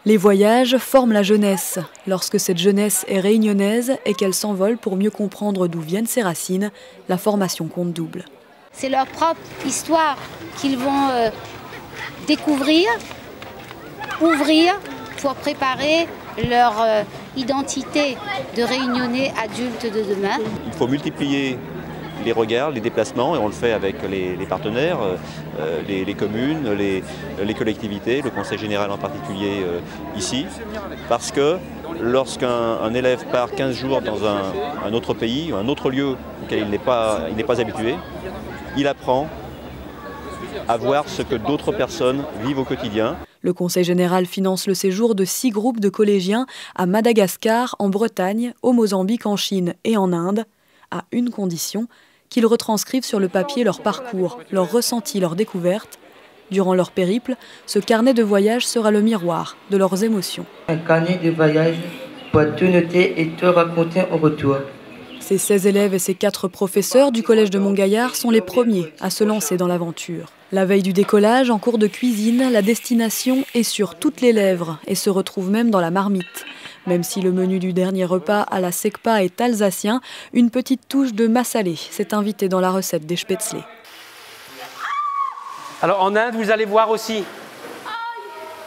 Les voyages forment la jeunesse. Lorsque cette jeunesse est réunionnaise et qu'elle s'envole pour mieux comprendre d'où viennent ses racines, la formation compte double. C'est leur propre histoire qu'ils vont découvrir, ouvrir pour préparer leur identité de réunionnais adultes de demain. Il faut multiplier les regards, les déplacements, et on le fait avec les partenaires, les communes, les collectivités, le Conseil général en particulier ici, parce que lorsqu'un élève part 15 jours dans un autre pays, un autre lieu auquel il n'est pas habitué, il apprend à voir ce que d'autres personnes vivent au quotidien. Le Conseil général finance le séjour de 6 groupes de collégiens à Madagascar, en Bretagne, au Mozambique, en Chine et en Inde, à une condition, qu'ils retranscrivent sur le papier leur parcours, leurs ressentis, leurs découvertes. Durant leur périple, ce carnet de voyage sera le miroir de leurs émotions. Un carnet de voyage pour tout noter et tout raconter au retour. Ces 16 élèves et ces 4 professeurs du collège de Montgaillard sont les premiers à se lancer dans l'aventure. La veille du décollage, en cours de cuisine, la destination est sur toutes les lèvres et se retrouve même dans la marmite. Même si le menu du dernier repas à la Secpa est alsacien, une petite touche de massalé s'est invitée dans la recette des spätzle. Alors en Inde, vous allez voir aussi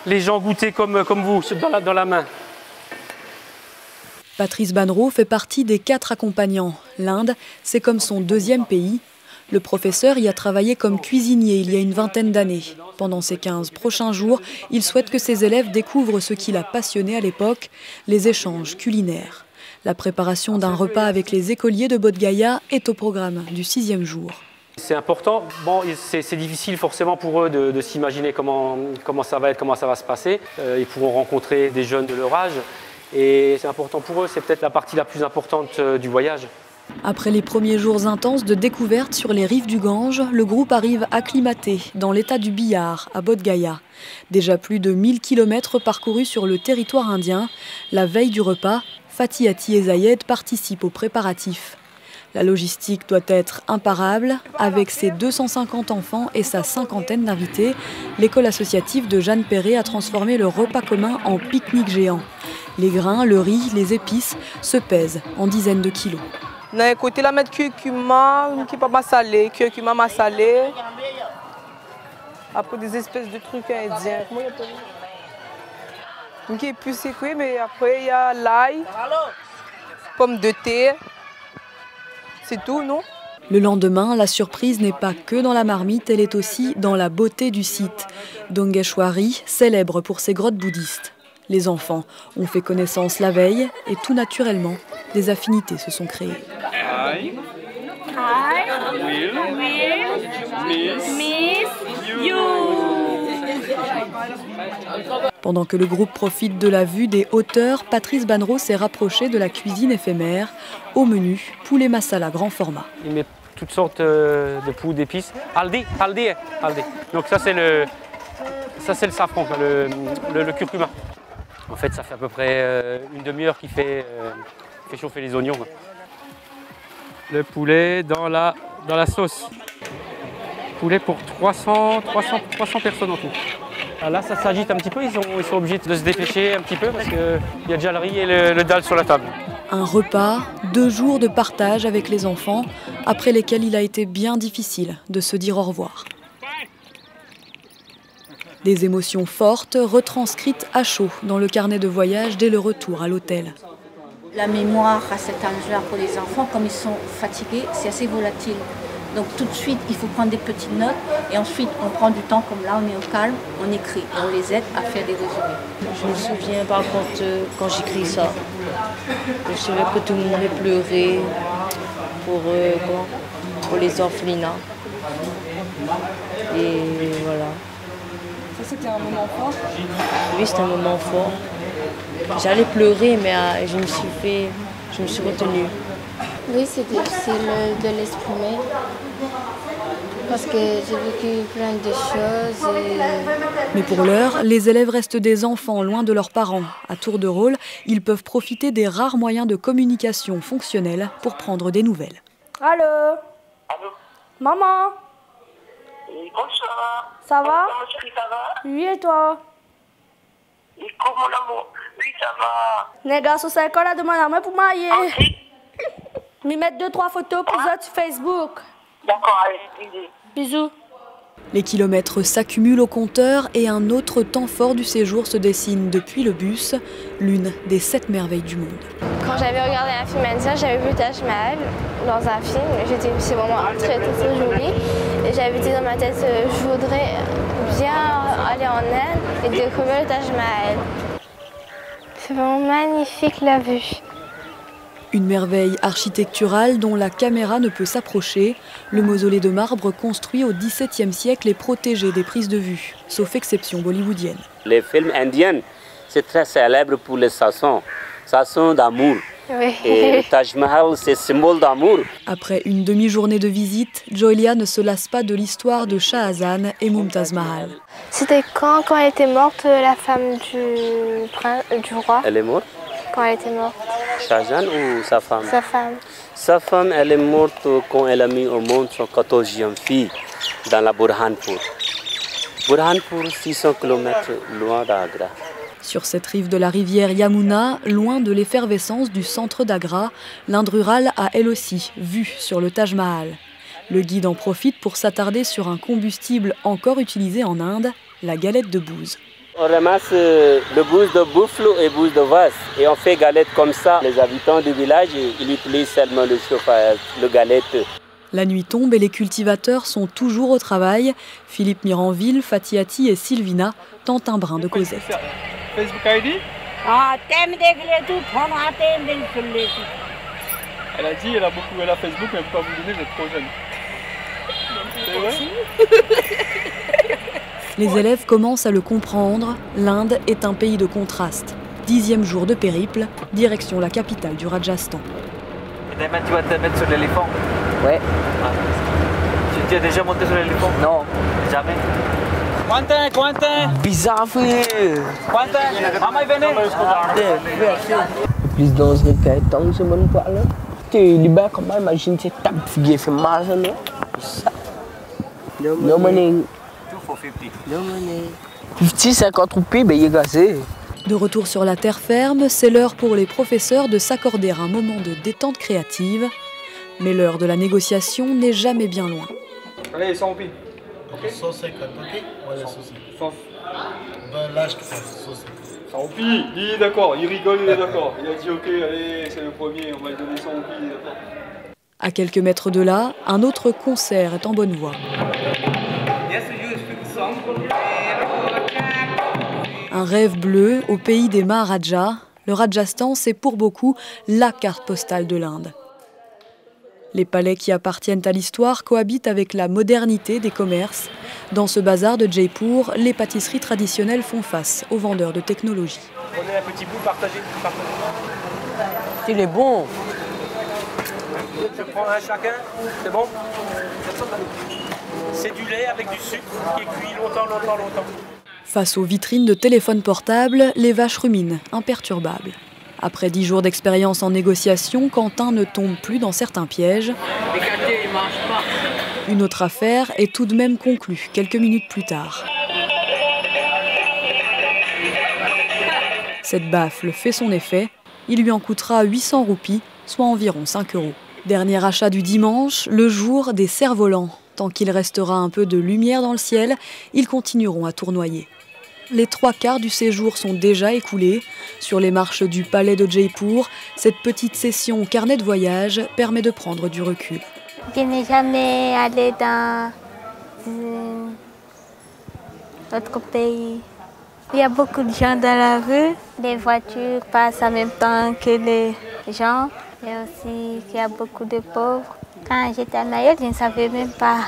les gens goûter comme vous, dans la main. Patrice Bannereau fait partie des 4 accompagnants. L'Inde, c'est comme son 2e pays. Le professeur y a travaillé comme cuisinier il y a une vingtaine d'années. Pendant ces 15 prochains jours, il souhaite que ses élèves découvrent ce qui l'a passionné à l'époque, les échanges culinaires. La préparation d'un repas avec les écoliers de Bodh-Gaya est au programme du 6e jour. C'est important. Bon, c'est difficile forcément pour eux de s'imaginer comment ça va être, comment ça va se passer. Ils pourront rencontrer des jeunes de leur âge. Et c'est important pour eux, c'est peut-être la partie la plus importante du voyage. Après les premiers jours intenses de découverte sur les rives du Gange, le groupe arrive acclimaté dans l'état du Bihar, à Bodh-Gaya. Déjà plus de 1000 km parcourus sur le territoire indien. La veille du repas, Fatih Ati et Zayed participent aux préparatifs. La logistique doit être imparable. Avec ses 250 enfants et sa 50aine d'invités, l'école associative de Jeanne Perret a transformé le repas commun en pique-nique géant. Les grains, le riz, les épices se pèsent en dizaines de kilos. D'un côté, la mettre curcuma, qui pas massalé, curcuma massalé. Après des espèces de trucs indiens. Comment il appelle? Qui est plus sécuit, mais après il y a l'ail, pommes de terre. C'est tout, non? Le lendemain, la surprise n'est pas que dans la marmite, elle est aussi dans la beauté du site. Dongeshwari, célèbre pour ses grottes bouddhistes. Les enfants ont fait connaissance la veille et tout naturellement, des affinités se sont créées. I will miss you. Pendant que le groupe profite de la vue des hauteurs, Patrice Bannereau s'est rapproché de la cuisine éphémère. Au menu, poulet masala grand format. Il met toutes sortes de poudres d'épices. Haldi. Donc ça c'est le safran, le curcuma. En fait, ça fait à peu près une demi-heure qu'il fait chauffer les oignons. Le poulet dans la sauce. Poulet pour 300 personnes en tout. Là, ça s'agite un petit peu, ils sont obligés de se dépêcher un petit peu parce qu'il y a déjà le riz et le dal sur la table. Un repas, 2 jours de partage avec les enfants, après lesquels il a été bien difficile de se dire au revoir. Des émotions fortes retranscrites à chaud dans le carnet de voyage dès le retour à l'hôtel. La mémoire à cet âge-là pour les enfants, comme ils sont fatigués, c'est assez volatile. Donc tout de suite, il faut prendre des petites notes et ensuite on prend du temps, comme là on est au calme, on écrit et on les aide à faire des résumés. Je me souviens par contre quand j'écris ça, je me souviens que tout le monde a pleuré pour les orphelinats. Et voilà. Ça c'était un moment fort? Oui, c'était un moment fort. J'allais pleurer mais je me suis retenue. Oui, c'est difficile de l'exprimer parce que j'ai vécu plein de choses. Mais pour l'heure, les élèves restent des enfants loin de leurs parents. À tour de rôle, ils peuvent profiter des rares moyens de communication fonctionnels pour prendre des nouvelles. Allô? Allô? Maman? Oui, bonsoir. Ça va? Bonsoir, chérie, ça va? Oui, et toi? Nico, mon amour. Oui, ça va. Negócio sai agora de manhã pour mailler. Me mettre 2-3 photos pour ça sur Facebook. D'accord, allez, bisous. Les kilomètres s'accumulent au compteur et un autre temps fort du séjour se dessine depuis le bus, l'une des 7 merveilles du monde. Quand j'avais regardé un film indien, j'avais vu Taj Mahal dans un film. J'étais c'est vraiment très joli. Et j'avais dit dans ma tête, je voudrais bien aller en Inde et découvrir le Taj Mahal. C'est vraiment magnifique la vue. Une merveille architecturale dont la caméra ne peut s'approcher. Le mausolée de marbre construit au XVIIe siècle est protégé des prises de vue, sauf exception bollywoodienne. Les films indiens, c'est très célèbre pour les chansons d'amour. Oui. Et le Taj Mahal, c'est symbole d'amour. Après une demi-journée de visite, Joelia ne se lasse pas de l'histoire de Shahjahan et Mumtaz Mahal. C'était quand elle était morte, la femme du roi? Elle est morte? Quand elle était morte. Shahjahan ou sa femme? Sa femme. Sa femme, elle est morte quand elle a mis au monde son 14e fille dans la Burhanpur. Burhanpur, 600 km loin d'Agra. Sur cette rive de la rivière Yamuna, loin de l'effervescence du centre d'Agra, l'Inde rurale a elle aussi vue sur le Taj Mahal. Le guide en profite pour s'attarder sur un combustible encore utilisé en Inde, la galette de bouse. On ramasse le bouse de buffle et bouse de vache et on fait galette comme ça. Les habitants du village, ils utilisent seulement le chauffage, le galette. La nuit tombe et les cultivateurs sont toujours au travail. Philippe Miranville, Fatiati et Sylvina tentent un brin de causette. Facebook ID? Elle a dit, elle a Facebook, mais elle ne peut pas vous donner, vous êtes trop jeune. Les élèves commencent à le comprendre, l'Inde est un pays de contraste. 10e jour de périple, direction la capitale du Rajasthan. Et demain, tu vas te mettre sur l'éléphant? Ouais. Ah. Tu es déjà monté sur l'éléphant? Non. Jamais. Quentin! Bizarre, frère! Quentin! Maman, venez! Plus dangereux qu'un tank, je m'en parle. Tu es libre, comment imagine cette table qui fait mal, non? No money. 2 for 50. No money. 50, 50 roupies, ben il est gazé. De retour sur la terre ferme, c'est l'heure pour les professeurs de s'accorder un moment de détente créative. Mais l'heure de la négociation n'est jamais bien loin. Allez, 100 roupies. Ok. 150, ok? Voilà, 150. Ben là, je te fais 150. 100 roupies, il est d'accord, il rigole, il est d'accord. Il a dit ok, allez, c'est le premier, on va lui donner 100 roupies, il est d'accord. À quelques mètres de là, un autre concert est en bonne voie. Un rêve bleu au pays des Maharajas. Le Rajasthan, c'est pour beaucoup la carte postale de l'Inde. Les palais qui appartiennent à l'histoire cohabitent avec la modernité des commerces. Dans ce bazar de Jaipur, les pâtisseries traditionnelles font face aux vendeurs de technologie. Prenez un petit bout, partagez. Il est bon. Je prends un chacun, c'est bon? C'est du lait avec du sucre qui est cuit longtemps. Face aux vitrines de téléphones portables, les vaches ruminent, imperturbables. Après 10 jours d'expérience en négociation, Quentin ne tombe plus dans certains pièges. Une autre affaire est tout de même conclue quelques minutes plus tard. Cette baffle fait son effet. Il lui en coûtera 800 roupies, soit environ 5 €. Dernier achat du dimanche, le jour des cerfs-volants. Tant qu'il restera un peu de lumière dans le ciel, ils continueront à tournoyer. Les 3/4 du séjour sont déjà écoulés. Sur les marches du palais de Jaipur, cette petite session carnet de voyage permet de prendre du recul. Je n'ai jamais allé dans notre pays. Il y a beaucoup de gens dans la rue. Les voitures passent en même temps que les gens. Et aussi qu'il y a beaucoup de pauvres. Quand j'étais à Mayotte, je ne savais même pas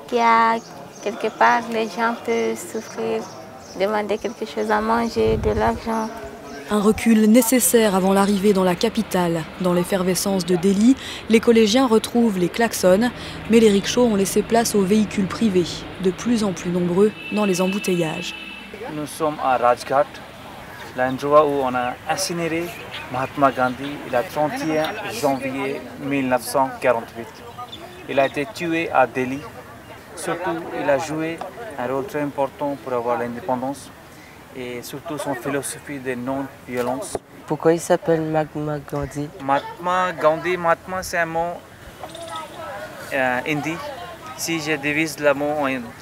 qu'il y a quelque part les gens peuvent souffrir, demander quelque chose à manger, de l'argent. Un recul nécessaire avant l'arrivée dans la capitale. Dans l'effervescence de Delhi, les collégiens retrouvent les klaxons, mais les rickshaws ont laissé place aux véhicules privés, de plus en plus nombreux dans les embouteillages. Nous sommes à Rajghat, l'endroit où on a incinéré Mahatma Gandhi le 31 janvier 1948. Il a été tué à Delhi. Surtout, il a joué un rôle très important pour avoir l'indépendance. et surtout son philosophie de non-violence. Pourquoi il s'appelle Mahatma Gandhi? Mahatma c'est un mot hindi. Si je divise le mot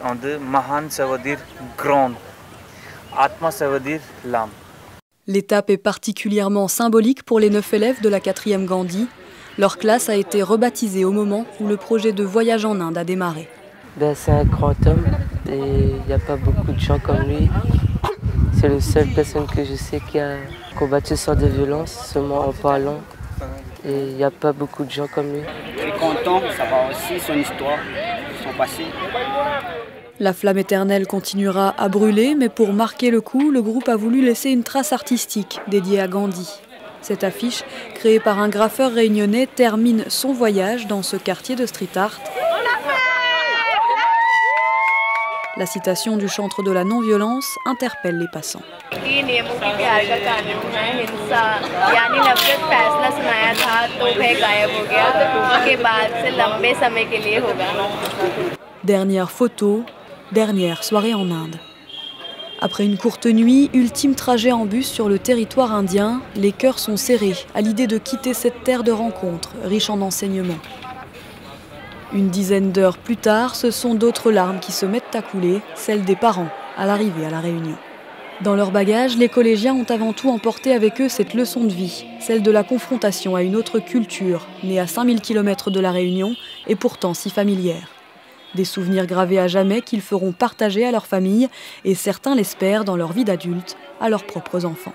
en deux, Mahan ça veut dire grand, Atma ça veut dire l'âme. L'étape est particulièrement symbolique pour les 9 élèves de la 4e Gandhi. Leur classe a été rebaptisée au moment où le projet de voyage en Inde a démarré. C'est un grand homme et il n'y a pas beaucoup de gens comme lui. C'est la seule personne que je sais qui a combattu sans de violence, seulement en parlant. Et il n'y a pas beaucoup de gens comme lui. Je suis content de savoir aussi son histoire, son passé. La flamme éternelle continuera à brûler, mais pour marquer le coup, le groupe a voulu laisser une trace artistique dédiée à Gandhi. Cette affiche, créée par un graffeur réunionnais, termine son voyage dans ce quartier de street art. La citation du chantre de la non-violence interpelle les passants. Dernière photo, dernière soirée en Inde. Après une courte nuit, ultime trajet en bus sur le territoire indien, les cœurs sont serrés à l'idée de quitter cette terre de rencontres, riche en enseignements. Une dizaine d'heures plus tard, ce sont d'autres larmes qui se mettent à couler, celles des parents, à l'arrivée à La Réunion. Dans leur bagage, les collégiens ont avant tout emporté avec eux cette leçon de vie, celle de la confrontation à une autre culture, née à 5000 km de La Réunion et pourtant si familière. Des souvenirs gravés à jamais qu'ils feront partager à leur famille et certains l'espèrent dans leur vie d'adulte, à leurs propres enfants.